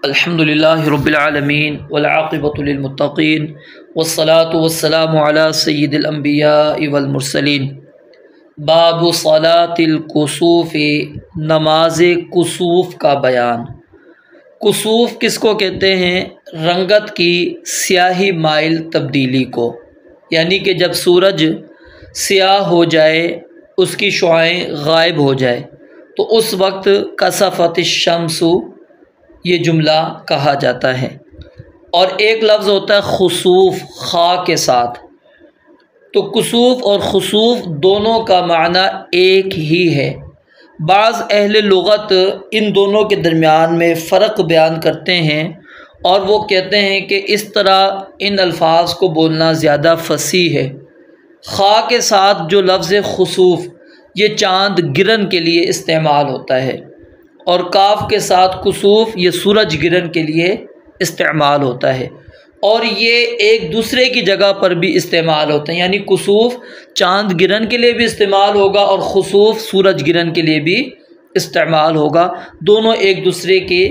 الحمدللہ رب العالمین والعاقبۃ للمتقین والصلاة والسلام علی سید الانبیاء والمرسلین۔ باب صلاۃ الکسوف، نماز کسوف کا بیان۔ کسوف کس کو کہتے ہیں؟ رنگت کی سیاہی مائل تبدیلی کو، یعنی کہ جب سورج سیاہ ہو جائے، اس کی شعاعیں غائب ہو جائے تو اس وقت کسفت الشمس یہ جملہ کہا جاتا ہے۔ اور ایک لفظ ہوتا ہے خسوف، خا کے ساتھ۔ تو کسوف اور خسوف دونوں کا معنی ایک ہی ہے۔ بعض اہل لغت ان دونوں کے درمیان میں فرق بیان کرتے ہیں اور وہ کہتے ہیں کہ اس طرح ان الفاظ کو بولنا زیادہ فصیح ہے۔ خا کے ساتھ جو لفظ خسوف یہ چاند گرن کے لیے استعمال ہوتا ہے، اور کاف کے ساتھ کسوف یہ سورج گرہن کے لیے استعمال ہوتا ہے، اور یہ ایک دوسرے کی جگہ پر بھی استعمال ہوتے ہیں، یعنی کسوف چاند گرہن کے لیے بھی استعمال ہوگا اور خسوف سورج گرہن کے لیے بھی استعمال ہوگا۔ دونوں ایک دوسرے کے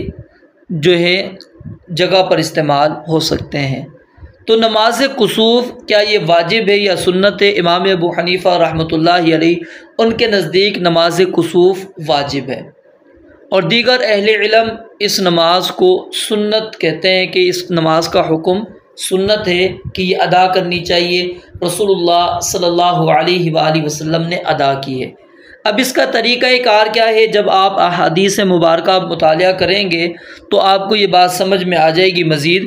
جگہ پر استعمال ہو سکتے ہیں۔ تو نماز کسوف کیا یہ واجب ہے یا سنت ہے؟ امام ابو حنیفہ رحمۃ اللہ علیہ ان کے نزدیک نماز کسوف واجب ہے، اور دیگر اہل علم اس نماز کو سنت کہتے ہیں، کہ اس نماز کا حکم سنت ہے کہ یہ ادا کرنی چاہیے، رسول اللہ صلی اللہ علیہ وآلہ وسلم نے ادا کی ہے۔ اب اس کا طریقہ کار کیا ہے؟ جب آپ احادیث مبارکہ مطالعہ کریں گے تو آپ کو یہ بات سمجھ میں آ جائے گی مزید۔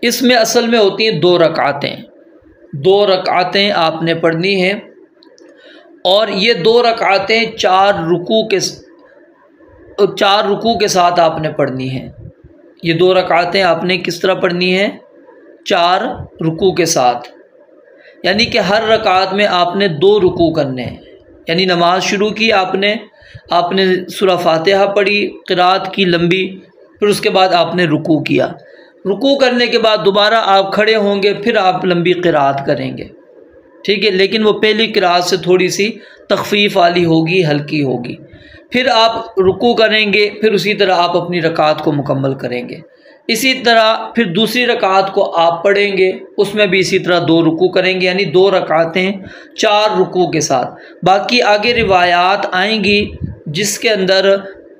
اس میں اصل میں ہوتی ہیں 2 رکعتیں، 2 رکعتیں آپ نے پڑھنی ہیں، اور یہ 2 رکعتیں 4 رکوع کے ساتھ آپ نے پڑھنی ہیں۔ یہ 2 رکعتیں آپ نے کس طرح پڑھنی ہیں؟ 4 رکوع کے ساتھ، یعنی کہ ہر رکعت میں آپ نے 2 رکوع کرنے ہیں۔ یعنی نماز شروع کی آپ نے سورہ فاتحہ پڑھی، قرات کی لمبی، پھر اس کے بعد آپ نے رکوع کیا، رکوع کرنے کے بعد دوبارہ آپ کھڑے ہوں گے، پھر آپ لمبی قرات کریں گے، ٹھیک ہے، لیکن وہ پہلی قرات سے تھوڑی سی تخفیف والی ہوگی، ہلکی ہوگی۔ پھر آپ رکوع کریں گے، پھر اسی طرح آپ اپنی رکعت کو مکمل کریں گے۔ اسی طرح پھر دوسری رکعت کو آپ پڑھیں گے، اس میں بھی اسی طرح 2 رکوع کریں گے، یعنی 2 رکعتیں 4 رکوع کے ساتھ۔ باقی آگے روایات آئیں گی جس کے اندر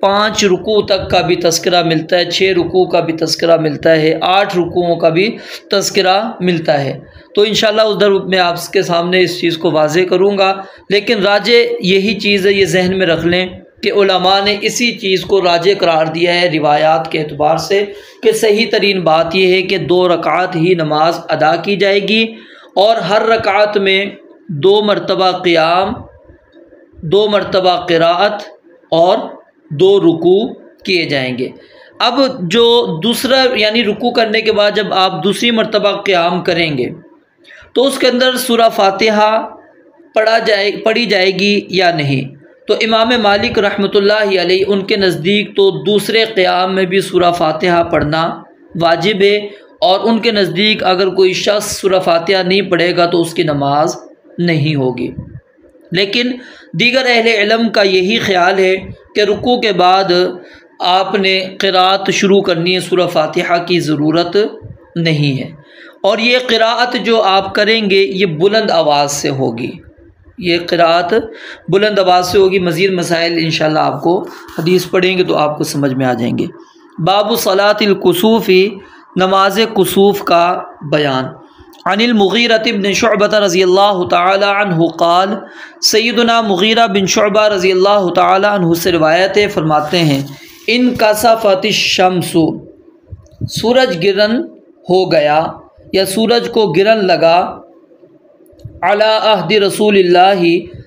5 رکوع تک کا بھی تذکرہ ملتا ہے، 6 رکوع کا بھی تذکرہ ملتا ہے، 8 رکوعوں کا بھی تذکرہ ملتا ہے۔ تو انشاءاللہ ادھر میں آپ کے سامنے اس چیز کو واضح کروں گا، لیکن راجح یہی چیز ہے، یہ ذہن میں رکھ لیں کہ علماء نے اسی چیز کو راجح قرار دیا ہے روایات کے اعتبار سے، کہ صحیح ترین بات یہ ہے کہ 2 رکعت ہی نماز ادا کی جائے گی، اور ہر رکعت میں 2 مرتبہ قیام، 2 مرتبہ قراءت اور 2 رکوع کیے جائیں گے۔ اب جو دوسرا یعنی رکوع کرنے کے بعد جب آپ دوسری مرتبہ قیام کریں گے تو اس کے اندر سورہ فاتحہ پڑھی جائے گی یا نہیں؟ تو امام مالک رحمۃ اللہ علیہ ان کے نزدیک تو دوسرے قیام میں بھی سورہ فاتحہ پڑھنا واجب ہے، اور ان کے نزدیک اگر کوئی شخص سورہ فاتحہ نہیں پڑھے گا تو اس کی نماز نہیں ہوگی۔ لیکن دیگر اہل علم کا یہی خیال ہے کہ رکوع کے بعد آپ نے قراءت شروع کرنی ہے، سورہ فاتحہ کی ضرورت نہیں ہے، اور یہ قراءت جو آپ کریں گے یہ بلند آواز سے ہوگی، یہ قراءت بلند آواز سے ہوگی۔ مزید مسائل انشاءاللہ آپ کو حدیث پڑھیں گے تو آپ کو سمجھ میں آ جائیں گے۔ باب صلاۃ الکسوف، نماز کسوف کا بیان۔ عن المغیرہ بن شعبہ رضی اللہ تعالی عنہ قال، سیدنا مغیرہ بن شعبہ رضی اللہ تعالی عنہ سے روایت ہے، فرماتے ہیں انکسفت الشمس، سورج گرہن ہو گیا یا سورج کو گرہن لگا، علی عہد رسول اللہ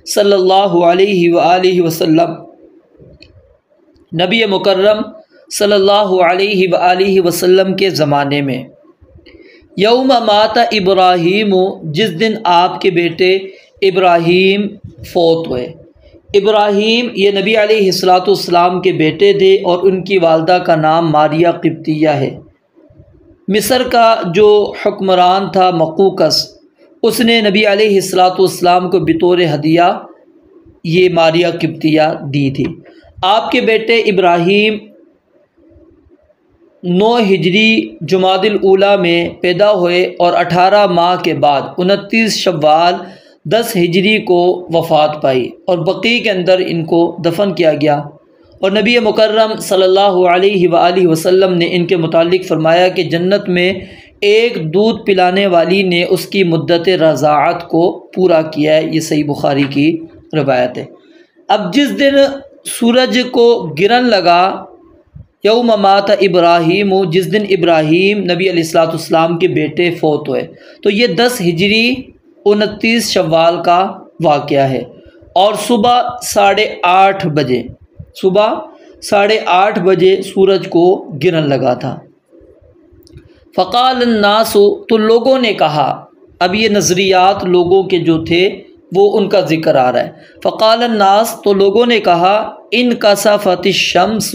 صلی اللہ علیہ وآلہ وسلم، نبی مکرم صلی اللہ علیہ وآلہ وسلم کے زمانے میں، یوم مات ابراہیم، جس دن آپ کے بیٹے ابراہیم فوت ہوئے۔ ابراہیم یہ نبی علیہ السلام کے بیٹے تھے، اور ان کی والدہ کا نام ماریہ قبطیہ ہے۔ مصر کا جو حکمران تھا مقوقس، اس نے نبی علیہ السلام کو بطور ہدیہ یہ ماریہ قبطیہ دی تھی۔ آپ کے بیٹے ابراہیم 9 ہجری جمادی الاولیٰ میں پیدا ہوئے اور 18 ماہ کے بعد 29 شوال 10 ہجری کو وفات پائی اور بقیع کے اندر ان کو دفن کیا گیا۔ اور نبی مکرم صلی اللہ علیہ وآلہ وسلم نے ان کے متعلق فرمایا کہ جنت میں ایک دودھ پلانے والی نے اس کی مدت رضاعت کو پورا کیا ہے۔ یہ صحیح بخاری کی روایت ہے۔ اب جس دن سورج کو گرن لگا، یوم مات ابراہیم، جس دن ابراہیم نبی علیہ الصلوۃ والسلام کے بیٹے فوت ہوئے، تو یہ 10 ہجری 29 شوال کا واقعہ ہے، اور صبح 8:30 بجے سورج کو گرن لگا تھا۔ فقال الناس، تو لوگوں نے کہا، اب یہ نظریات لوگوں کے جو تھے وہ ان کا ذکر آ رہا ہے۔ فقال الناس، تو لوگوں نے کہا، انکسفت الشمس،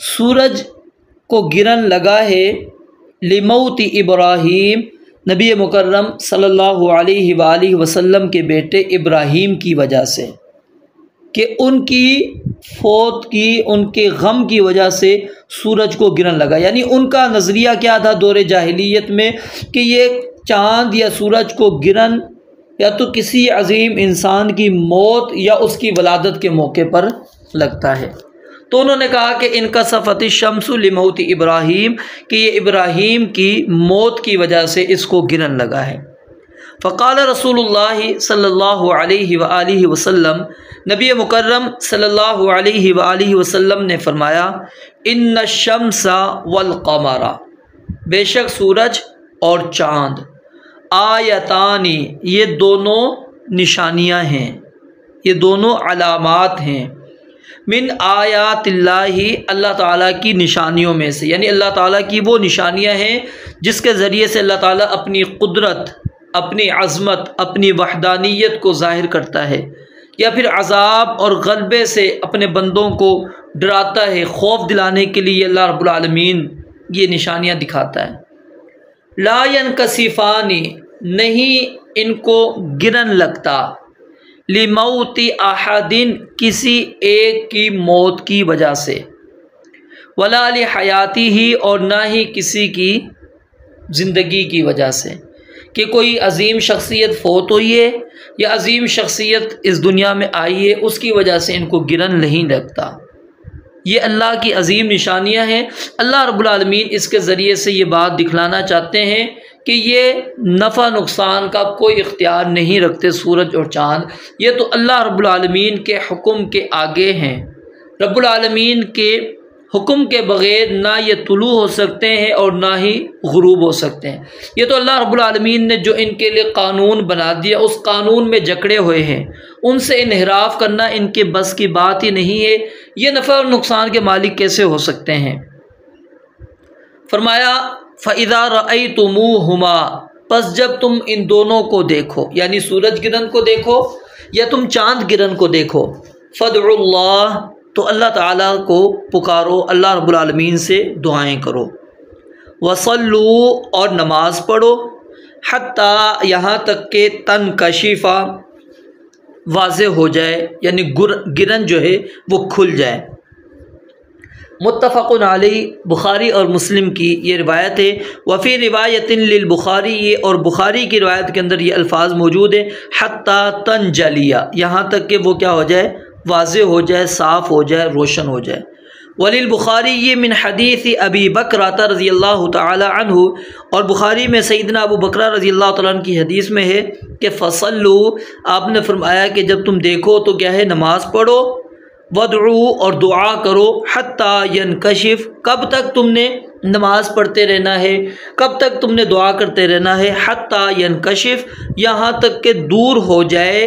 سورج کو گرن لگا ہے، لموت ابراہیم، نبی مکرم صلی اللہ علیہ وآلہ وسلم کے بیٹے ابراہیم کی وجہ سے، کہ ان کی فوت کی، ان کے غم کی وجہ سے سورج کو گرن لگا۔ یعنی ان کا نظریہ کیا تھا دور جاہلیت میں، کہ یہ چاند یا سورج کو گرن یا تو کسی عظیم انسان کی موت یا اس کی ولادت کے موقع پر لگتا ہے۔ تو انہوں نے کہا کہ انکسفت الشمس لموت ابراہیم، کہ یہ ابراہیم کی موت کی وجہ سے اس کو گرن لگا ہے۔ فقال رسول اللہ صلی اللہ علیہ وآلہ وسلم، نبی مکرم صلی اللہ علیہ وآلہ وسلم نے فرمایا، ان الشمس والقمر، بے شک سورج اور چاند، آیتانی، یہ دونوں نشانیاں ہیں، یہ دونوں علامات ہیں، من آیات اللہ، اللہ تعالیٰ کی نشانیوں میں سے، یعنی اللہ تعالیٰ کی وہ نشانیاں ہیں جس کے ذریعے سے اللہ تعالیٰ اپنی قدرت، اپنی عظمت، اپنی وحدانیت کو ظاہر کرتا ہے، یا پھر عذاب اور غلبے سے اپنے بندوں کو ڈراتا ہے، خوف دلانے کے لیے اللہ رب العالمین یہ نشانیاں دکھاتا ہے۔ لا ينکسفان، نہیں ان کو گرن لگتا، لموت احد، کسی ایک کی موت کی وجہ سے، ولا لحیاتہ، اور نہ ہی کسی کی زندگی کی وجہ سے، کہ کوئی عظیم شخصیت فوت ہوئی ہے یا عظیم شخصیت اس دنیا میں آئی ہے، اس کی وجہ سے ان کو گرن نہیں لگتا۔ یہ اللہ کی عظیم نشانیاں ہیں۔ اللہ رب العالمین اس کے ذریعے سے یہ بات دکھلانا چاہتے ہیں کہ یہ نفع نقصان کا کوئی اختیار نہیں رکھتے سورج اور چاند، یہ تو اللہ رب العالمین کے حکم کے آگے ہیں۔ رب العالمین کے حکم کے بغیر نہ یہ طلوع ہو سکتے ہیں اور نہ ہی غروب ہو سکتے ہیں۔ یہ تو اللہ رب العالمین نے جو ان کے لیے قانون بنا دیا، اس قانون میں جکڑے ہوئے ہیں، ان سے انحراف کرنا ان کے بس کی بات ہی نہیں ہے۔ یہ نفع اور نقصان کے مالک کیسے ہو سکتے ہیں؟ فرمایا، فَإِذَا رَأَيْتُمُوهُمَا، پس جب تم ان دونوں کو دیکھو، یعنی سورج گرہن کو دیکھو یا تم چاند گرہن کو دیکھو، فَادْعُوا اللَّهَ، تو اللہ تعالیٰ کو پکارو، اللہ رب العالمین سے دعائیں کرو، وَصَلُّوا، اور نماز پڑھو، حتیٰ، یہاں تک کہ تنکشف، واضح ہو جائے، یعنی گرہن جو ہے وہ کھل جائے۔ متفق علیہ، بخاری اور مسلم کی یہ روایت ہے۔ وفی روایت للبخاری، اور بخاری کی روایت کے اندر یہ الفاظ موجود ہیں، حتیٰ تنجلیہ، یہاں تک کہ وہ کیا ہو جائے، واضح ہو جائے، صاف ہو جائے، روشن ہو جائے۔ وللبخاری من حدیث ابی بکرۃ رضی اللہ تعالی عنہ، اور بخاری میں سیدنا ابو بکرہ رضی اللہ تعالیٰ عنہ کی حدیث میں ہے کہ فصلوا، آپ نے فرمایا کہ جب تم دیکھو تو کیا ہے، نماز پڑھو، وادعوا، اور دعا کرو، حتیٰ ینکشف، کب تک تم نے نماز پڑھتے رہنا ہے، کب تک تم نے دعا کرتے رہنا ہے، حتیٰ ینکشف، یہاں تک کہ دور ہو جائے،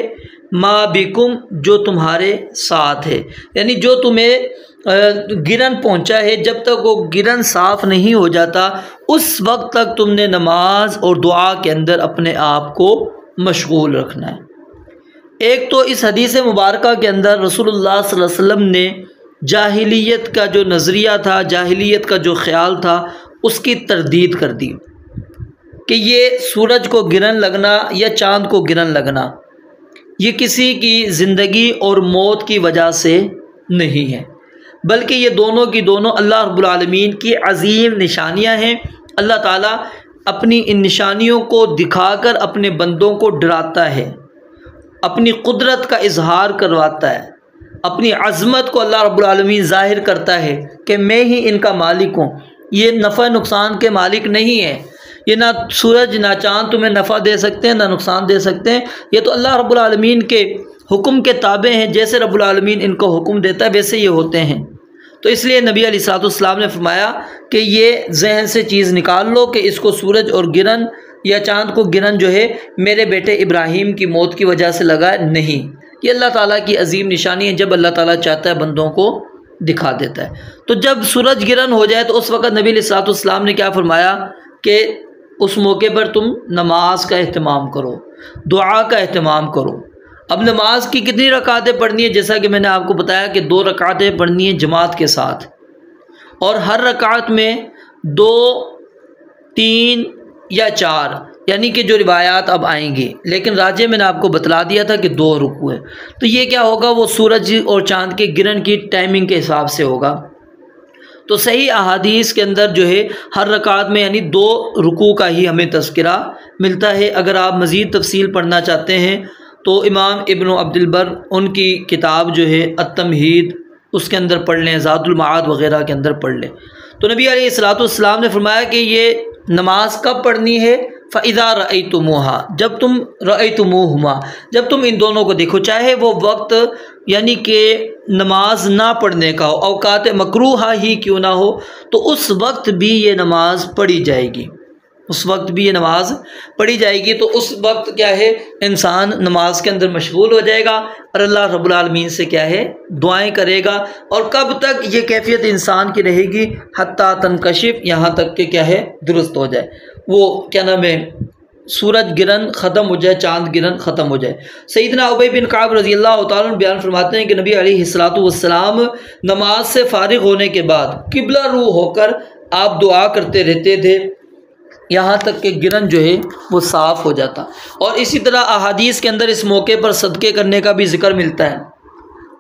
ما بکم، جو تمہارے ساتھ ہے، یعنی جو تمہیں گرہن پہنچا ہے، جب تک وہ گرہن صاف نہیں ہو جاتا اس وقت تک تم نے نماز اور دعا کے اندر اپنے آپ کو مشغول رکھنا ہے۔ ایک تو اس حدیث مبارکہ کے اندر رسول اللہ صلی اللہ علیہ وسلم نے جاہلیت کا جو نظریہ تھا، جاہلیت کا جو خیال تھا، اس کی تردید کر دی کہ یہ سورج کو گرہن لگنا یا چاند کو گرہن لگنا یہ کسی کی زندگی اور موت کی وجہ سے نہیں ہے، بلکہ یہ دونوں کی دونوں اللہ رب العالمین کی عظیم نشانیاں ہیں۔ اللہ تعالیٰ اپنی ان نشانیوں کو دکھا کر اپنے بندوں کو ڈراتا ہے، اپنی قدرت کا اظہار کرواتا ہے، اپنی عظمت کو اللہ رب العالمین ظاہر کرتا ہے کہ میں ہی ان کا مالک ہوں۔ یہ نفع نقصان کے مالک نہیں ہے، یہ نہ سورج نہ چاند تمہیں نفع دے سکتے ہیں نہ نقصان دے سکتے ہیں، یہ تو اللہ رب العالمین کے حکم کے تابع ہیں، جیسے رب العالمین ان کو حکم دیتا ہے ویسے یہ ہوتے ہیں۔ تو اس لیے نبی علیہ الصلوۃ والسلام نے فرمایا کہ یہ ذہن سے چیز نکال لو کہ اس کو سورج اور گرہن یا چاند کو گرہن جو ہے میرے بیٹے ابراہیم کی موت کی وجہ سے لگا نہیں، یہ اللہ تعالیٰ کی عظیم نشانی ہے، جب اللہ تعالیٰ چاہتا ہے بندوں کو دکھا دیتا ہے۔ تو جب سورج گرہن ہو جائے تو اس وقت نبی علیہ الصلوۃ والسلام نے کیا فرمایا کہ اس موقع پر تم نماز کا اہتمام کرو، دعا کا اہتمام کرو۔ اب نماز کی کتنی رکعتیں پڑھنی ہے؟ جیسا کہ میں نے آپ کو بتایا کہ 2 رکعتیں پڑھنی ہیں جماعت کے ساتھ، اور ہر رکعت میں 2، 3 یا 4 یعنی کہ جو روایات اب آئیں گی، لیکن راجح میں نے آپ کو بتلا دیا تھا کہ 2 رکوع ہے۔ تو یہ کیا ہوگا؟ وہ سورج اور چاند کے گرہن کی ٹائمنگ کے حساب سے ہوگا۔ تو صحیح احادیث کے اندر جو ہے ہر رکعت میں یعنی 2 رکوع کا ہی ہمیں تذکرہ ملتا ہے۔ اگر آپ مزید تفصیل پڑھنا چاہتے ہیں تو امام ابن عبد البر ان کی کتاب جو ہے التمہید اس کے اندر پڑھ لیں، زاد المعاد وغیرہ کے اندر پڑھ لیں۔ تو نبی علیہ الصلوۃ والسلام نے فرمایا کہ یہ نماز کب پڑھنی ہے؟ فَإِذَا رَأَيْتُمُوهَا، جب تم رَأَيْتُمُوهُمَا، جب تم ان دونوں کو دیکھو، چاہے وہ وقت یعنی کہ نماز نہ پڑھنے کا ہو، اوقات مکروہہ ہی کیوں نہ ہو، تو اس وقت بھی یہ نماز پڑھی جائے گی، اس وقت بھی یہ نماز پڑھی جائے گی۔ تو اس وقت کیا ہے، انسان نماز کے اندر مشغول ہو جائے گا اور اللہ رب العالمین سے کیا ہے، دعائیں کرے گا۔ اور کب تک یہ کیفیت انسان کی رہے گی؟ حتیٰ تنکشف، یہاں تک کہ کیا ہے، درست ہو جائے، وہ کیا نام ہے، سورج گرہن ختم ہو جائے، چاند گرہن ختم ہو جائے۔ سیدنا ابی بن کعب رضی اللہ تعالیٰ عنہ بیان فرماتے ہیں کہ نبی علیہ الصلوۃ والسلام نماز سے فارغ ہونے کے بعد قبلہ رو ہو کر آپ دعا کرتے رہتے تھے یہاں تک کہ گرہن جو ہے وہ صاف ہو جاتا۔ اور اسی طرح احادیث کے اندر اس موقع پر صدقے کرنے کا بھی ذکر ملتا ہے،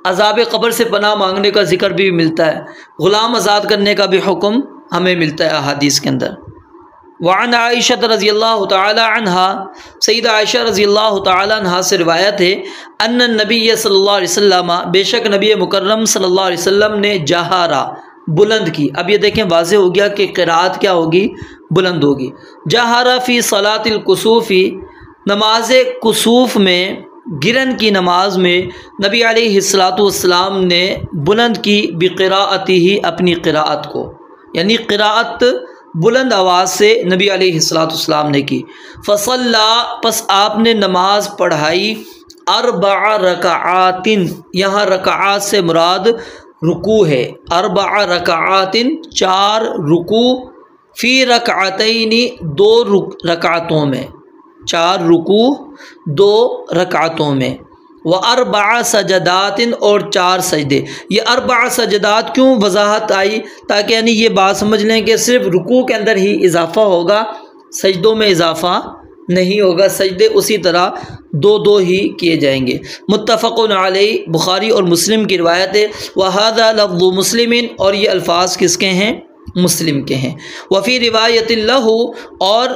عذاب قبر سے پناہ مانگنے کا ذکر بھی ملتا ہے، غلام آزاد کرنے کا بھی حکم ہمیں ملتا ہے احادیث کے اندر۔ وعن عائشہ رضی اللہ تعالی عنہا، سیدہ عائشہ رضی اللہ تعالی عنہا سے روایت ہے، ان النبی صلی اللہ علیہ وسلم، بے شک نبی مکرم صلی اللہ علیہ وسلم نے جہارا، بلند کی۔ اب یہ دیکھیں واضح ہو گیا کہ قرات کیا ہوگی، بلند ہوگی۔ جہارا فی صلاۃ الکسوف، نماز کسوف میں، گرہن کی نماز میں نبی علیہ الصلوۃ والسلام نے بلند کی بقراءتہ، اپنی قراءت کو، یعنی قراءت بلند آواز سے نبی علیہ الصلوۃ والسلام نے کی۔ فصلا، پس آپ نے نماز پڑھائی، 4 رکعات، یہاں رکعات سے مراد رکوع ہے، 4 رکعات، 4 رکوع، فی رکعتین، 2 رکعتوں میں، 4 رکوع 2 رکعتوں میں، و4 سجدات، اور 4 سجدے۔ یہ 4 سجدات کیوں وضاحت آئی؟ تاکہ یعنی یہ بات سمجھ لیں کہ صرف رکوع کے اندر ہی اضافہ ہوگا، سجدوں میں اضافہ نہیں ہوگا، سجدے اسی طرح 2 ہی کیے جائیں گے۔ متفق علیہ، بخاری اور مسلم کی روایت ہے۔ وہذا لفظ مسلم، اور یہ الفاظ کس کے ہیں؟ مسلم کے ہیں۔ وفی روایت لہ، اور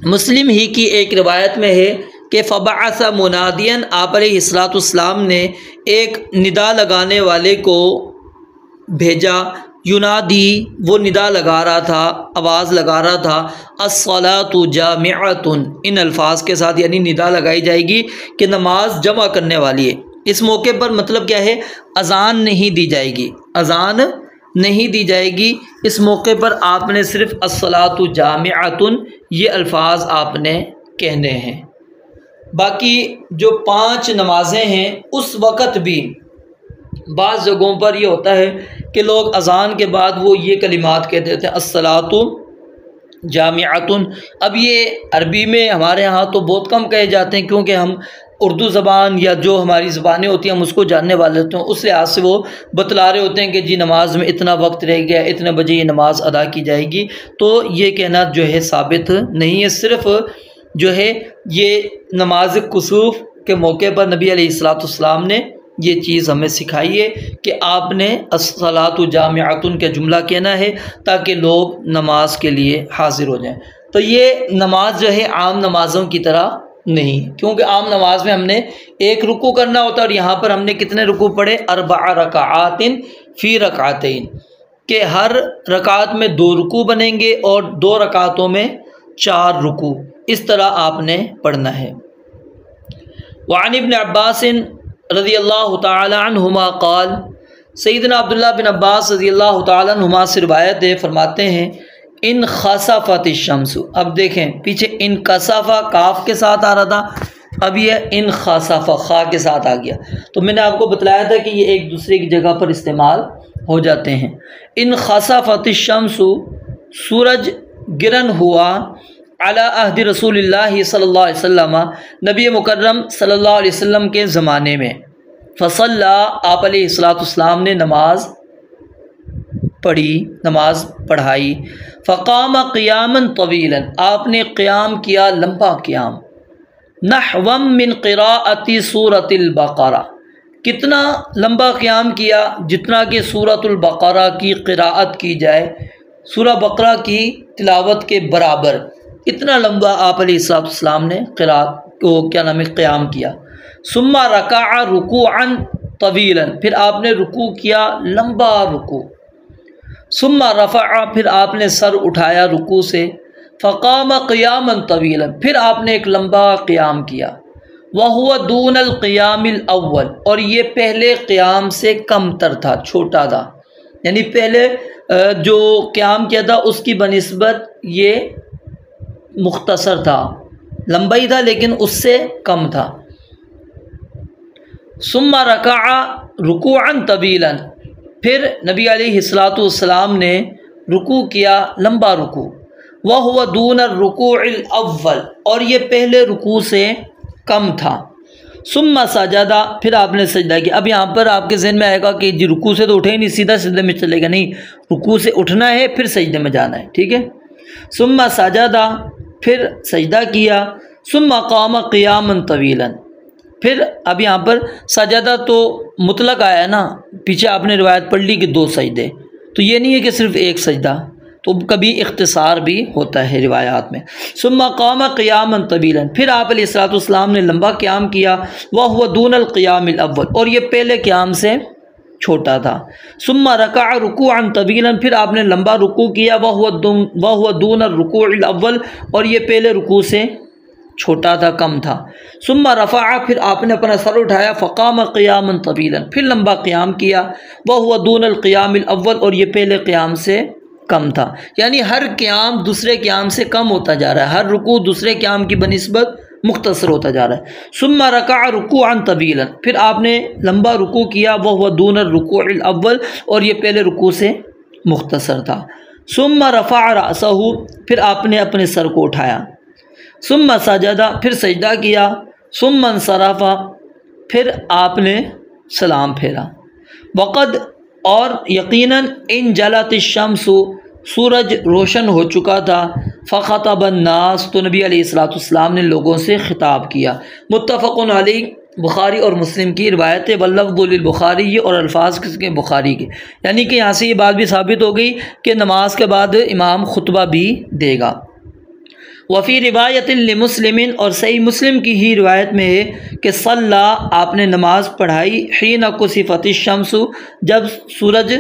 مسلم ہی کی ایک روایت میں ہے کہ فبعث منادیا، آپ علیہ الصلوۃ والسلام نے ایک ندا لگانے والے کو بھیجا، ینادی، وہ ندا لگا رہا تھا، آواز لگا رہا تھا، الصلاۃ جامعۃ، ان الفاظ کے ساتھ، یعنی ندا لگائی جائے گی کہ نماز جمع کرنے والی ہے۔ اس موقع پر مطلب کیا ہے، اذان نہیں دی جائے گی، اذان نہیں دی جائے گی۔ اس موقع پر آپ نے صرف الصلاۃ جامعۃ یہ الفاظ آپ نے کہنے ہیں۔ باقی جو 5 نمازیں ہیں اس وقت بھی بعض جگہوں پر یہ ہوتا ہے کہ لوگ اذان کے بعد وہ یہ کلمات کہتے تھے، الصلاۃ جامعۃ۔ اب یہ عربی میں ہمارے ہاں تو بہت کم کہے جاتے ہیں، کیونکہ ہم اردو زبان یا جو ہماری زبانیں ہوتی ہیں ہم اس کو جاننے والے ہوتے ہیں، اس لحاظ سے وہ بتلا رہے ہوتے ہیں کہ جی نماز میں اتنا وقت رہ گیا، اتنے بجے یہ نماز ادا کی جائے گی۔ تو یہ کہنا جو ہے ثابت نہیں ہے، صرف جو ہے یہ نماز کسوف کے موقع پر نبی علیہ الصلوۃ والسلام نے یہ چیز ہمیں سکھائیے کہ آپ نے الصلاۃ جامعۃ کا جملہ کہنا ہے تاکہ لوگ نماز کے لیے حاضر ہو جائیں۔ تو یہ نماز جو ہے عام نمازوں کی طرح نہیں، کیونکہ عام نماز میں ہم نے ایک رکوع کرنا ہوتا ہے، اور یہاں پر ہم نے کتنے رکوع پڑھے؟ 4 رکعات فی رکعتین، کہ ہر رکعت میں 2 رکوع بنیں گے اور 2 رکعتوں میں 4 رکوع، اس طرح آپ نے پڑھنا ہے۔ وعن ابن عباس رضی اللہ تعالی عنہما قال، سیدنا عبداللہ بن عباس رضی اللہ تعالی عنہما سے روایت ہے، فرماتے ہیں ان خسفت الشمس، اب دیکھیں پیچھے ان کسفہ کاف کے ساتھ آ رہا تھا، اب یہ ان خسفہ خا کے ساتھ آ گیا، تو میں نے آپ کو بتلایا تھا کہ یہ ایک دوسرے کی جگہ پر استعمال ہو جاتے ہیں۔ ان خسفت الشمس، سورج گرن ہوا، علی عہد رسول اللہ صلی اللہ علیہ وسلم، نبی مکرم صلی اللہ علیہ وسلم کے زمانے میں، فصلی، آپ علیہ الصلوۃ والسلام نے نماز پڑھی، نماز پڑھائی، فقام قیاما طویلا، آپ نے قیام کیا لمبا قیام، نحو من قراءۃ سورۃ البقرہ، کتنا لمبا قیام کیا؟ جتنا کہ سورۃ البقرہ کی قراءت کی جائے، سورہ بقرہ کی تلاوت کے برابر، اتنا لمبا آپ علیہ الصلوۃ والسلام نے قراءت کو قیام کیا۔ ثم رکع رکوعا طویلا، پھر آپ نے رکوع کیا لمبا رکوع، ثم رفع، پھر آپ نے سر اٹھایا رکوع سے، فقام قیاما طویلا، پھر آپ نے ایک لمبا قیام کیا، وہو دون القیام الاول، اور یہ پہلے قیام سے کم تر تھا، چھوٹا تھا، یعنی پہلے جو قیام کیا تھا اس کی بنسبت یہ مختصر تھا، لمبا ہی تھا لیکن اس سے کم تھا۔ ثم رکع رکوعا طویلا، پھر نبی علیہ الصلوۃ والسلام نے رکوع کیا لمبا رکوع، وہو دون الرکوع الاول، اور یہ پہلے رکوع سے کم تھا۔ ثم سجد، پھر آپ نے سجدہ کیا۔ اب یہاں پر آپ کے ذہن میں آئے گا کہ جی رکوع سے تو اٹھے نہیں، سیدھا سجدے میں چلے گا، نہیں، رکوع سے اٹھنا ہے پھر سجدے میں جانا ہے، ٹھیک ہے۔ ثم سجد، پھر سجدہ کیا، ثم قام قیاما طویلا، پھر اب یہاں پر سجدہ تو مطلق آیا ہے نا، پیچھے آپ نے روایت پڑھ لی کہ 2 سجدے، تو یہ نہیں ہے کہ صرف ایک سجدہ، تو کبھی اختصار بھی ہوتا ہے روایات میں۔ ثم قام قیاما طویلا، پھر آپ علیہ الصلوۃ والسلام نے لمبا قیام کیا، وہو دون القیام الاول، اور یہ پہلے قیام سے چھوٹا تھا۔ ثم رکع رکوعا طویلا، پھر آپ نے لمبا رکوع کیا، وہو دون الرکوع الاول، اور یہ پہلے رکوع سے چھوٹا تھا، کم تھا۔ ثم رفع، پھر آپ نے اپنا سر اٹھایا، فقام قیاما طویلا، پھر لمبا قیام کیا، وہو دون القیام الاول، اور یہ پہلے قیام سے کم تھا، یعنی ہر قیام دوسرے قیام سے کم ہوتا جا رہا ہے، ہر رکوع دوسرے قیام کی بنسبت مختصر ہوتا جا رہا ہے۔ ثم رکع رکوعا طویلا، پھر آپ نے لمبا رکوع کیا، وہو دون الرکوع الاول، اور یہ پہلے رکوع سے مختصر تھا۔ ثم رفع رأسہ، پھر آپ نے اپنے سر کو اٹھایا، ثم سجد، پھر سجدہ کیا، ثم انصرف، پھر آپ نے سلام پھیرا۔ وقد، اور یقیناً، ان جلت الشمس، سورج روشن ہو چکا تھا، فخطب الناس، تو نبی علیہ الصلوۃ والسلام نے لوگوں سے خطاب کیا۔ متفق علیہ، بخاری اور مسلم کی روایت ہے، واللفظ للبخاری، اور الفاظ کس کے؟ بخاری کے، یعنی کہ یہاں سے یہ بات بھی ثابت ہو گئی کہ نماز کے بعد امام خطبہ بھی دے گا۔ وفی روایت لمسلم، اور صحیح مسلم کی ہی روایت میں ہے کہ صلی، آپ نے نماز پڑھائی، حین کسفت الشمس، جب سورج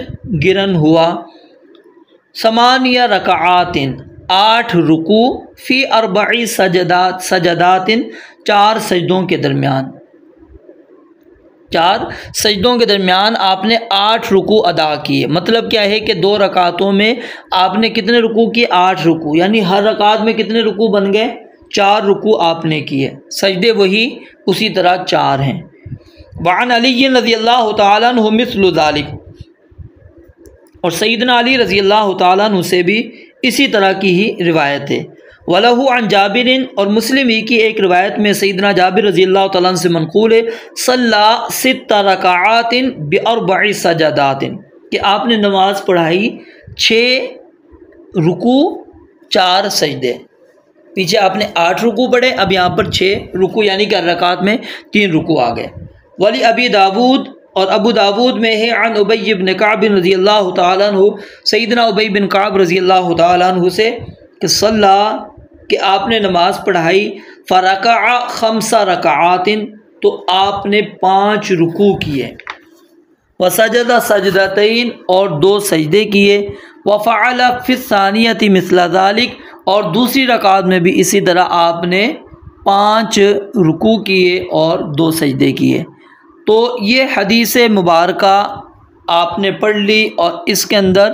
گرن ہوا، 8 رکعات، 8 رکوع، فی 4 سجدات، 4 سجدوں کے درمیان، 4 سجدوں کے درمیان آپ نے 8 رکوع ادا کیے۔ مطلب کیا ہے کہ 2 رکعتوں میں آپ نے کتنے رکوع کیے؟ 8 رکوع، یعنی ہر رکعت میں کتنے رکوع بن گئے؟ 4 رکوع آپ نے کیے، سجدے وہی اسی طرح 4 ہیں۔ وعن علی رضی اللہ تعالیٰ عنہ مثل ذلک، اور سیدنا علی رضی اللہ تعالیٰ عنہ سے بھی اسی طرح کی ہی روایت ہے۔ وَلَهُ عن جابر، اور مسلم ہی کی ایک روایت میں سیدنا جابر رضی اللہ تعالیٰ عنہ سے منقول ہے، صلی 6 رکعات ب4 سجدات، کہ آپ نے نماز پڑھائی 6 رکوع 4 سجدے، پیچھے آپ نے 8 رکوع پڑھے، اب یہاں پر 6 رکوع، یعنی کہ ہر رکعت میں 3 رکوع آ گئے۔ ولی ابی داود اور ابو داود میں ہے عن ابی بن کعب رضی اللہ تعالیٰ عنہ، سیدنا ابی بن کعب رضی اللہ تعالیٰ عنہ سے کہ صلی کہ آپ نے نماز پڑھائی، فرکع 5 رکعات تو آپ نے 5 رکوع کیے، وسجد سجدتین اور 2 سجدے کیے، وفعل فی الثانیۃ مثل ذلک اور دوسری رکعت میں بھی اسی طرح آپ نے 5 رکوع کیے اور 2 سجدے کیے۔ تو یہ حدیث مبارکہ آپ نے پڑھ لی، اور اس کے اندر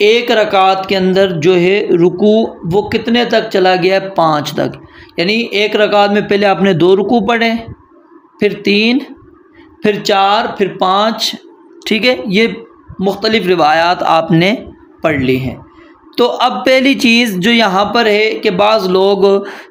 ایک رکعت کے اندر جو ہے رکوع وہ کتنے تک چلا گیا؟ 5 تک، یعنی ایک رکعت میں پہلے آپ نے 2 رکوع پڑھے، پھر 3، پھر 4، پھر 5، ٹھیک ہے، یہ مختلف روایات آپ نے پڑھ لی ہیں۔ تو اب پہلی چیز جو یہاں پر ہے کہ بعض لوگ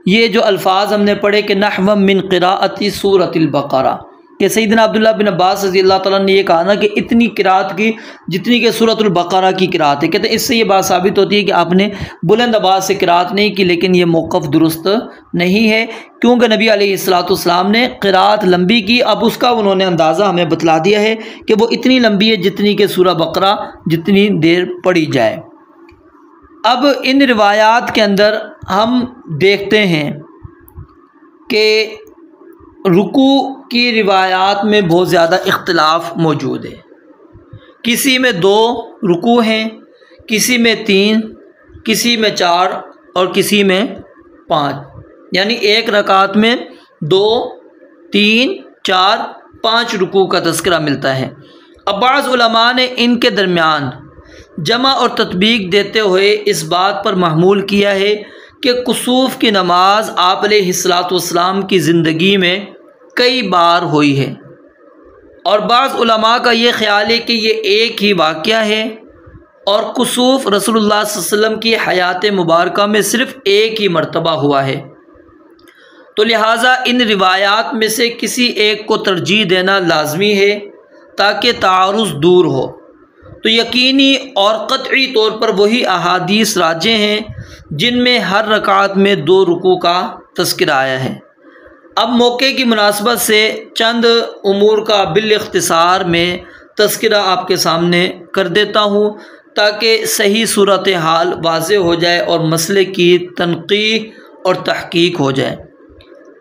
یہ جو الفاظ ہم نے پڑھے کہ نحو من قراءۃ سورۃ البقرہ، کہ سیدنا عبداللہ بن عباس رضی اللہ تعالیٰ نے یہ کہا نا کہ اتنی قرات کی جتنی کہ سورۃ البقرہ کی قرات ہے، کہتے ہیں اس سے یہ بات ثابت ہوتی ہے کہ آپ نے بلند آواز سے قرات نہیں کی، لیکن یہ موقف درست نہیں ہے، کیونکہ نبی علیہ الصلوۃ والسلام نے قرات لمبی کی۔ اب اس کا انہوں نے اندازہ ہمیں بتلا دیا ہے کہ وہ اتنی لمبی ہے جتنی کہ سورہ بقرہ جتنی دیر پڑھی جائے۔ اب ان روایات کے اندر ہم دیکھتے ہیں کہ رکوع کی روایات میں بہت زیادہ اختلاف موجود ہے، کسی میں 2 رکوع ہیں، کسی میں 3، کسی میں 4 اور کسی میں 5، یعنی ایک رکعت میں 2، 3، 4، 5 رکوع کا تذکرہ ملتا ہے۔ اب بعض علماء نے ان کے درمیان جمع اور تطبیق دیتے ہوئے اس بات پر محمول کیا ہے کہ کسوف کی نماز آپ علیہ الصلوۃ والسلام کی زندگی میں کئی بار ہوئی ہے، اور بعض علماء کا یہ خیال ہے کہ یہ ایک ہی واقعہ ہے، اور کسوف رسول اللہ صلی اللہ علیہ وسلم کی حیات مبارکہ میں صرف ایک ہی مرتبہ ہوا ہے۔ تو لہٰذا ان روایات میں سے کسی ایک کو ترجیح دینا لازمی ہے تاکہ تعارض دور ہو۔ تو یقینی اور قطعی طور پر وہی احادیث راجح ہیں جن میں ہر رکعت میں 2 رکوع کا تذکرہ آیا ہے۔ اب موقع کی مناسبت سے چند امور کا بالاختصار میں تذکرہ آپ کے سامنے کر دیتا ہوں تاکہ صحیح صورتحال واضح ہو جائے اور مسئلے کی تنقیح اور تحقیق ہو جائے۔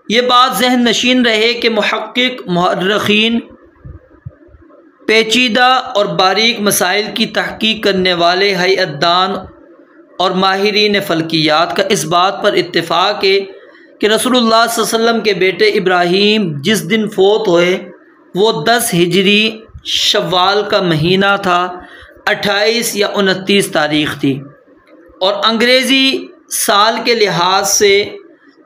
یہ بات ذہن نشین رہے کہ محقق مورخین، پیچیدہ اور باریک مسائل کی تحقیق کرنے والے ہیئت دان اور ماہرین فلکیات کا اس بات پر اتفاق ہے کہ رسول اللہ صلی اللہ علیہ وسلم کے بیٹے ابراہیم جس دن فوت ہوئے وہ 10 ہجری شوال کا مہینہ تھا، 28 یا 29 تاریخ تھی، اور انگریزی سال کے لحاظ سے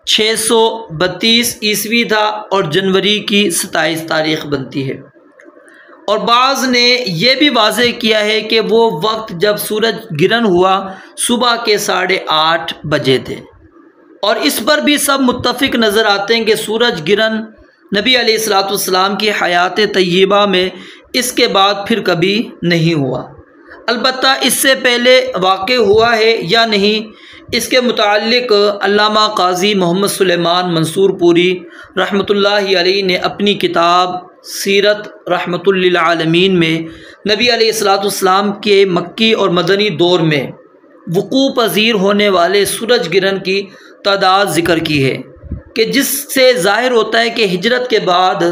632 عیسوی تھا، اور جنوری کی 27 تاریخ بنتی ہے۔ اور بعض نے یہ بھی واضح کیا ہے کہ وہ وقت جب سورج گرہن ہوا صبح کے 8:30 بجے تھے، اور اس پر بھی سب متفق نظر آتے ہیں کہ سورج گرہن نبی علیہ الصلوۃ والسلام کی حیات طیبہ میں اس کے بعد پھر کبھی نہیں ہوا۔ البتہ اس سے پہلے واقع ہوا ہے یا نہیں، اس کے متعلق علامہ قاضی محمد سلیمان منصور پوری رحمۃ اللہ علیہ نے اپنی کتاب سیرت رحمۃ للعالمین میں نبی علیہ الصلوۃ والسلام کے مکی اور مدنی دور میں وقوع پذیر ہونے والے سورج گرہن کی تعداد ذکر کی ہے، کہ جس سے ظاہر ہوتا ہے کہ ہجرت کے بعد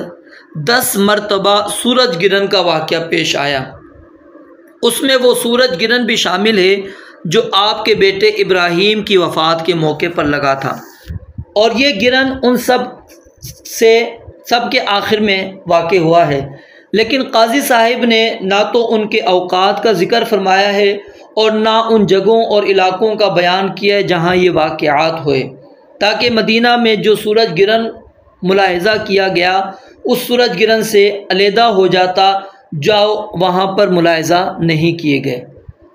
10 مرتبہ سورج گرہن کا واقعہ پیش آیا۔ اس میں وہ سورج گرہن بھی شامل ہے جو آپ کے بیٹے ابراہیم کی وفات کے موقع پر لگا تھا، اور یہ گرہن ان سب کے آخر میں واقع ہوا ہے، لیکن قاضی صاحب نے نہ تو ان کے اوقات کا ذکر فرمایا ہے اور نہ ان جگہوں اور علاقوں کا بیان کیا ہے جہاں یہ واقعات ہوئے، تاکہ مدینہ میں جو سورج گرہن ملاحظہ کیا گیا اس سورج گرہن سے علیحدہ ہو جاتا جو وہاں پر ملاحظہ نہیں کیے گئے۔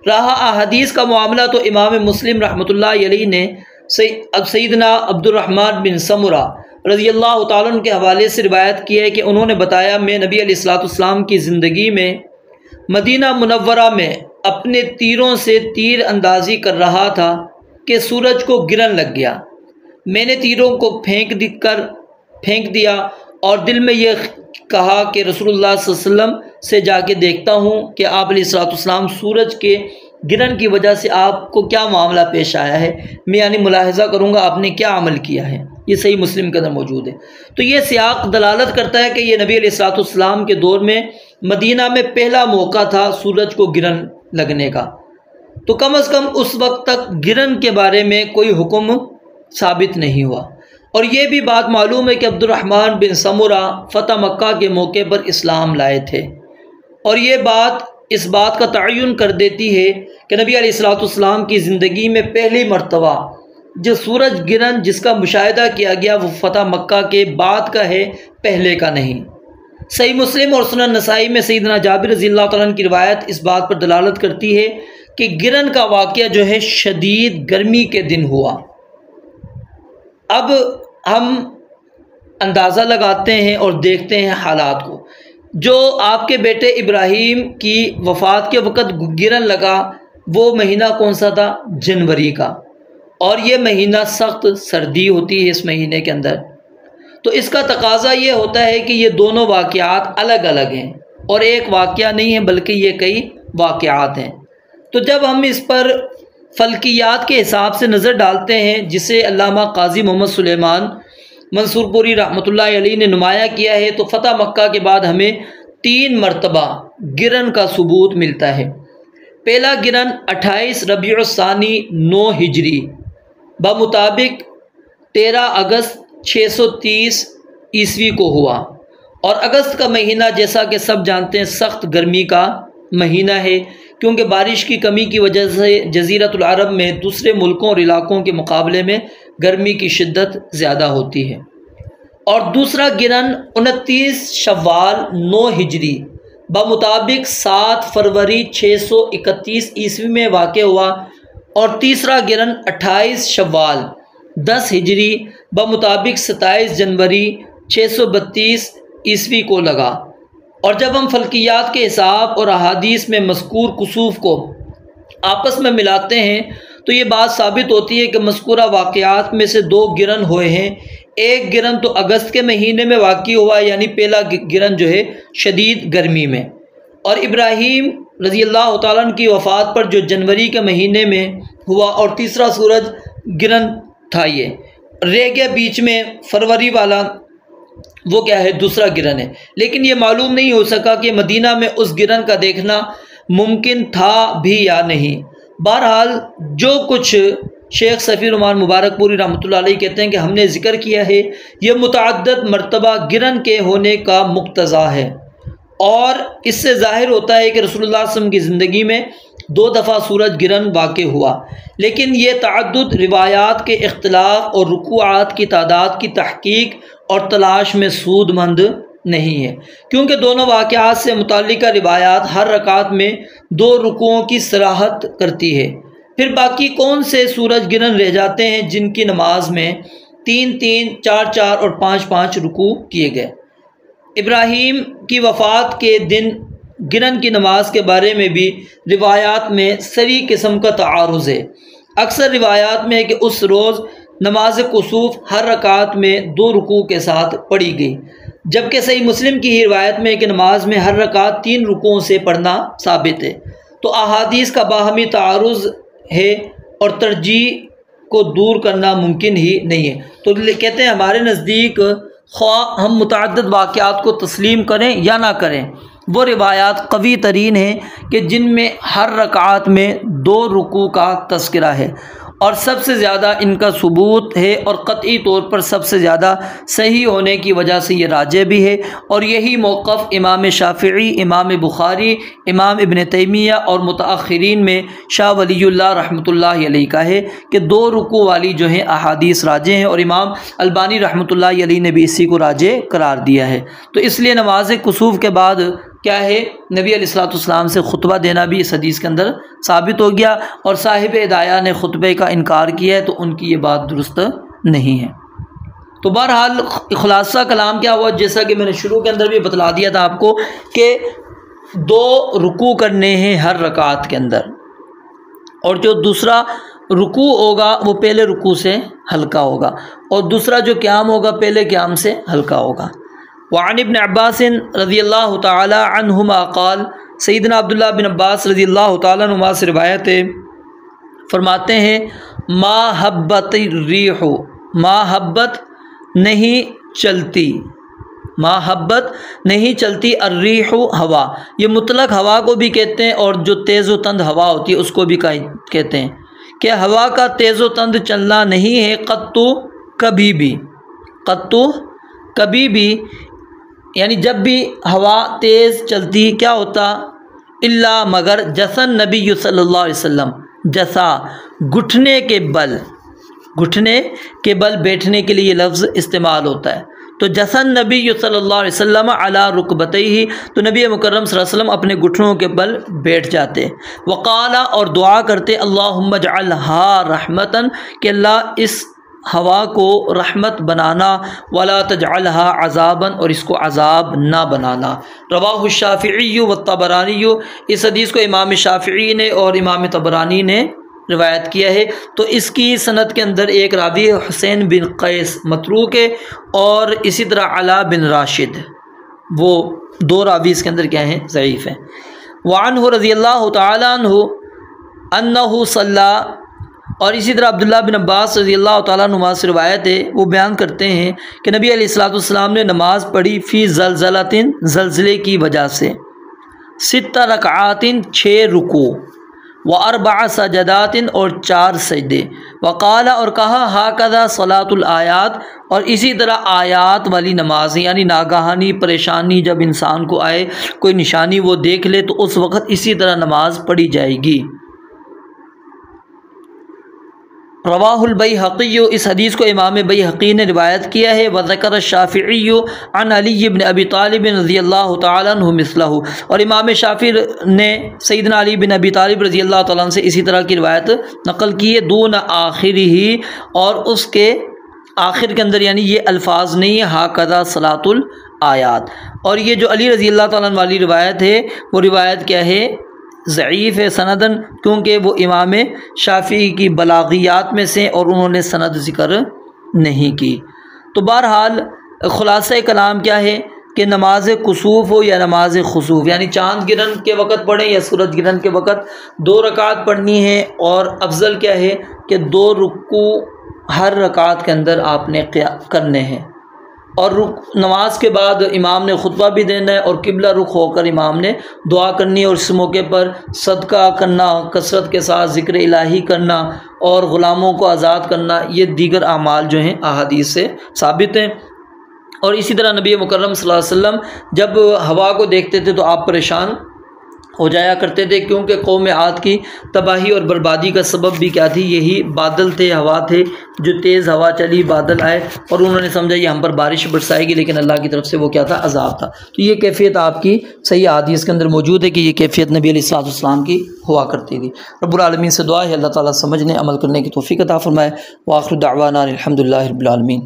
رہا احادیث کا معاملہ تو امام مسلم رحمۃ اللہ علیہ نے سیدنا عبد الرحمن بن سمرہ رضی اللہ تعالیٰ عنہ کے حوالے سے روایت کی ہے کہ انہوں نے بتایا، میں نبی علیہ الصلوۃ والسلام کی زندگی میں مدینہ منورہ میں اپنے تیروں سے تیر اندازی کر رہا تھا کہ سورج کو گرہن لگ گیا۔ میں نے تیروں کو پھینک دیا اور دل میں یہ کہا کہ رسول اللہ صلی اللہ علیہ وسلم سے جا کے دیکھتا ہوں کہ آپ علیہ الصلوۃ والسلام سورج کے گرن کی وجہ سے آپ کو کیا معاملہ پیش آیا ہے، میں یعنی ملاحظہ کروں گا آپ نے کیا عمل کیا ہے۔ یہ صحیح مسلم کے اندر موجود ہے۔ تو یہ سیاق دلالت کرتا ہے کہ یہ نبی علیہ الصلوۃ والسلام کے دور میں مدینہ میں پہلا موقع تھا سورج کو گرن لگنے کا، تو کم از کم اس وقت تک گرن کے بارے میں کوئی حکم ثابت نہیں ہوا۔ اور یہ بھی بات معلوم ہے کہ عبد الرحمن بن سمرہ فتح مکہ کے موقع پر اسلام لائے تھے، اور یہ بات اس بات کا تعین کر دیتی ہے کہ نبی علیہ الصلوۃ والسلام کی زندگی میں پہلی مرتبہ جو سورج گرہن جس کا مشاہدہ کیا گیا وہ فتح مکہ کے بعد کا ہے، پہلے کا نہیں۔ صحیح مسلم اور سنن نسائی میں سیدنا جابر رضی اللہ تعالیٰ عنہ کی روایت اس بات پر دلالت کرتی ہے کہ گرہن کا واقعہ جو ہے شدید گرمی کے دن ہوا۔ اب ہم اندازہ لگاتے ہیں اور دیکھتے ہیں حالات کو۔ جو آپ کے بیٹے ابراہیم کی وفات کے وقت گرہن لگا وہ مہینہ کون سا تھا؟ جنوری کا، اور یہ مہینہ سخت سردی ہوتی ہے اس مہینے کے اندر، تو اس کا تقاضا یہ ہوتا ہے کہ یہ دونوں واقعات الگ الگ ہیں اور ایک واقعہ نہیں ہے بلکہ یہ کئی واقعات ہیں۔ تو جب ہم اس پر فلکیات کے حساب سے نظر ڈالتے ہیں جسے علامہ قاضی محمد سلیمان منصور پوری رحمۃ اللہ علیہ نے نمایاں کیا ہے، تو فتح مکہ کے بعد ہمیں 3 مرتبہ گرہن کا ثبوت ملتا ہے۔ پہلا گرہن 28 ربیع الثانی 9 ہجری بمطابق 13 اگست 630 عیسوی کو ہوا، اور اگست کا مہینہ جیسا کہ سب جانتے ہیں سخت گرمی کا مہینہ ہے، کیونکہ بارش کی کمی کی وجہ سے جزیرۃ العرب میں دوسرے ملکوں اور علاقوں کے مقابلے میں گرمی کی شدت زیادہ ہوتی ہے۔ اور دوسرا گرہن 29 شوال 9 ہجری بمطابق 7 فروری 631 عیسوی میں واقع ہوا، اور تیسرا گرہن 28 شوال 10 ہجری بمطابق 27 جنوری 632 عیسوی کو لگا۔ اور جب ہم فلکیات کے حساب اور احادیث میں مذکور کسوف کو آپس میں ملاتے ہیں تو یہ بات ثابت ہوتی ہے کہ مذکورہ واقعات میں سے 2 گرہن ہوئے ہیں۔ ایک گرہن تو اگست کے مہینے میں واقع ہوا، یعنی پہلا گرہن جو ہے شدید گرمی میں، اور ابراہیم رضی اللہ تعالیٰ عنہ کی وفات پر جو جنوری کے مہینے میں ہوا، اور تیسرا سورج گرہن تھا یہ رہ گیا بیچ میں فروری والا، وہ کیا ہے؟ دوسرا گرہن ہے۔ لیکن یہ معلوم نہیں ہو سکا کہ مدینہ میں اس گرہن کا دیکھنا ممکن تھا بھی یا نہیں۔ بہرحال جو کچھ شیخ صفی الرحمن مبارک پوری رحمۃ اللہ علیہ کہتے ہیں کہ ہم نے ذکر کیا ہے، یہ متعدد مرتبہ گرہن کے ہونے کا مقتضا ہے، اور اس سے ظاہر ہوتا ہے کہ رسول اللہ صلی اللہ علیہ وسلم کی زندگی میں 2 دفعہ سورج گرہن واقع ہوا، لیکن یہ تعدد روایات کے اختلاف اور رکوعات کی تعداد کی تحقیق اور تلاش میں سود مند نہیں ہے، کیونکہ دونوں واقعات سے متعلقہ روایات ہر رکعت میں 2 رکوعوں کی صراحت کرتی ہے۔ پھر باقی کون سے سورج گرہن رہ جاتے ہیں جن کی نماز میں 3-3، 4-4 اور 5-5 رکوع کیے گئے۔ ابراہیم کی وفات کے دن گرہن کی نماز کے بارے میں بھی روایات میں صریح قسم کا تعارض ہے۔ اکثر روایات میں ہے کہ اس روز نماز کسوف ہر رکعت میں 2 رکوع کے ساتھ پڑھی گئی، جبکہ صحیح مسلم کی ہی روایت میں ہے کہ نماز میں ہر رکعت 3 رکوعوں سے پڑھنا ثابت ہے۔ تو احادیث کا باہمی تعارض ہے اور ترجیح کو دور کرنا ممکن ہی نہیں ہے۔ تو کہتے ہیں ہمارے نزدیک خواہ ہم متعدد واقعات کو تسلیم کریں یا نہ کریں، وہ روایات قوی ترین ہیں کہ جن میں ہر رکعت میں 2 رکوع کا تذکرہ ہے، اور سب سے زیادہ ان کا ثبوت ہے، اور قطعی طور پر سب سے زیادہ صحیح ہونے کی وجہ سے یہ راجح بھی ہے، اور یہی موقف امام شافعی، امام بخاری، امام ابن تیمیہ اور متأخرین میں شاہ ولی اللہ رحمۃ اللہ علیہ کا ہے کہ 2 رکوع والی جو ہیں احادیث راجح ہیں، اور امام البانی رحمۃ اللہ علیہ نے بھی اسی کو راجح قرار دیا ہے۔ تو اس لیے نماز کسوف کے بعد کیا ہے؟ نبی علیہ الصلوۃ والسلام سے خطبہ دینا بھی اس حدیث کے اندر ثابت ہو گیا، اور صاحب ہدایہ نے خطبے کا انکار کیا ہے تو ان کی یہ بات درست نہیں ہے۔ تو بہرحال خلاصہ کلام کیا ہوا، جیسا کہ میں نے شروع کے اندر بھی بتلا دیا تھا آپ کو کہ 2 رکوع کرنے ہیں ہر رکعت کے اندر، اور جو دوسرا رکوع ہوگا وہ پہلے رکوع سے ہلکا ہوگا، اور دوسرا جو قیام ہوگا پہلے قیام سے ہلکا ہوگا۔ وعن ابن عباس رضی اللہ تعالی عنہما قال، سیدنا عبداللہ بن عباس رضی اللہ تعالیٰ عنہما سے روایت ہے، فرماتے ہیں ما حبت الریح، ما حبت نہیں چلتی، ما حبت نہیں چلتی، الریح ہوا، یہ مطلق ہوا کو بھی کہتے ہیں اور جو تیز و تند ہوا ہوتی ہے اس کو بھی کہتے ہیں کہ ہوا کا تیز و تند چلنا نہیں ہے قطو کبھی بھی، قطو کبھی بھی، یعنی جب بھی ہوا تیز چلتی کیا ہوتا، الا مگر جسن نبی صلی اللہ علیہ وسلم، جسا گھٹنے کے بل، گھٹنے کے بل بیٹھنے کے لیے یہ لفظ استعمال ہوتا ہے، تو جسن نبی صلی اللہ علیہ وسلم علی رکبتیہ، تو نبی مکرم صلی اللہ علیہ وسلم اپنے گھٹنوں کے بل بیٹھ جاتے، وقالا اور دعا کرتے اللہم اجعلھا رحمتاً، کہ اللہ اس ہوا کو رحمت بنانا، ولا تجعلھا عذابا اور اس کو عذاب نہ بنانا۔ رواہ الشافعی والطبرانی، اس حدیث کو امام شافعی نے اور امام طبرانی نے روایت کیا ہے، تو اس کی سند کے اندر ایک راوی حسین بن قیس متروک ہے، اور اسی طرح علا بن راشد، وہ دو راوی اس کے اندر کیا ہیں، ضعیف ہیں۔ وعنہ رضی اللہ تعالی عنہ انہ صلی، اور اسی طرح عبداللہ بن عباس رضی اللہ تعالیٰ عنہ سے روایت ہے، وہ بیان کرتے ہیں کہ نبی علیہ الصلوۃ والسلام نے نماز پڑھی فی زلزلۃ، زلزلے کی وجہ سے، 6 رکعات 6 رکوع، و4 سجدات اور 4 سجدے، وقال اور کہا ہاکذا صلاۃ الآیات، اور اسی طرح آیات والی نماز، یعنی ناگہانی پریشانی جب انسان کو آئے، کوئی نشانی وہ دیکھ لے تو اس وقت اسی طرح نماز پڑھی جائے گی۔ رواہ البیہقی، اس حدیث کو امام بیہقی نے روایت کیا ہے، وذکر الشافعی عن علی بن ابی طالب رضی اللہ تعالی عنہ مثلہ، اور امام شافعی نے سیدنا علی بن ابی طالب رضی اللہ تعالیٰ عنہ سے اسی طرح کی روایت نقل کی ہے، دون آخرہ، اور اس کے آخر کے اندر یعنی یہ الفاظ نہیں ہے ہاکذا صلاۃ الآیات۔ اور یہ جو علی رضی اللہ تعالیٰ عنہ والی روایت ہے وہ روایت کیا ہے، ضعیف ہے سندن، کیونکہ وہ امام شافعی کی بلاغیات میں سے، اور انہوں نے سند ذکر نہیں کی۔ تو بہرحال خلاصہ کلام کیا ہے کہ نماز کسوف ہو یا نماز خسوف، یعنی چاند گرہن کے وقت پڑھیں یا سورج گرہن کے وقت، 2 رکعت پڑھنی ہے، اور افضل کیا ہے کہ 2 رکوع ہر رکعت کے اندر آپ نے کرنے ہیں، اور نماز کے بعد امام نے خطبہ بھی دینا ہے، اور قبلہ رخ ہو کر امام نے دعا کرنی ہے، اور اس موقع پر صدقہ کرنا، کثرت کے ساتھ ذکر الہی کرنا، اور غلاموں کو آزاد کرنا، یہ دیگر اعمال جو ہیں احادیث سے ثابت ہیں۔ اور اسی طرح نبی مکرم صلی اللہ علیہ وسلم جب ہوا کو دیکھتے تھے تو آپ پریشان ہو جایا کرتے تھے، کیونکہ قوم عاد کی تباہی اور بربادی کا سبب بھی کیا تھی، یہی بادل تھے، ہوا تھے، جو تیز ہوا چلی، بادل آئے، اور انہوں نے سمجھا یہ ہم پر بارش برسائے گی، لیکن اللہ کی طرف سے وہ کیا تھا، عذاب تھا۔ تو یہ کیفیت آپ کی صحیح حدیث کے اندر موجود ہے کہ یہ کیفیت نبی علیہ الصلوۃ والسلام کی ہوا کرتی تھی۔ رب العالمین سے دعا ہے اللہ تعالیٰ سمجھنے عمل کرنے کی توفیق عطا فرمائے۔ وآخر دعوانا الحمد للہ رب العالمین۔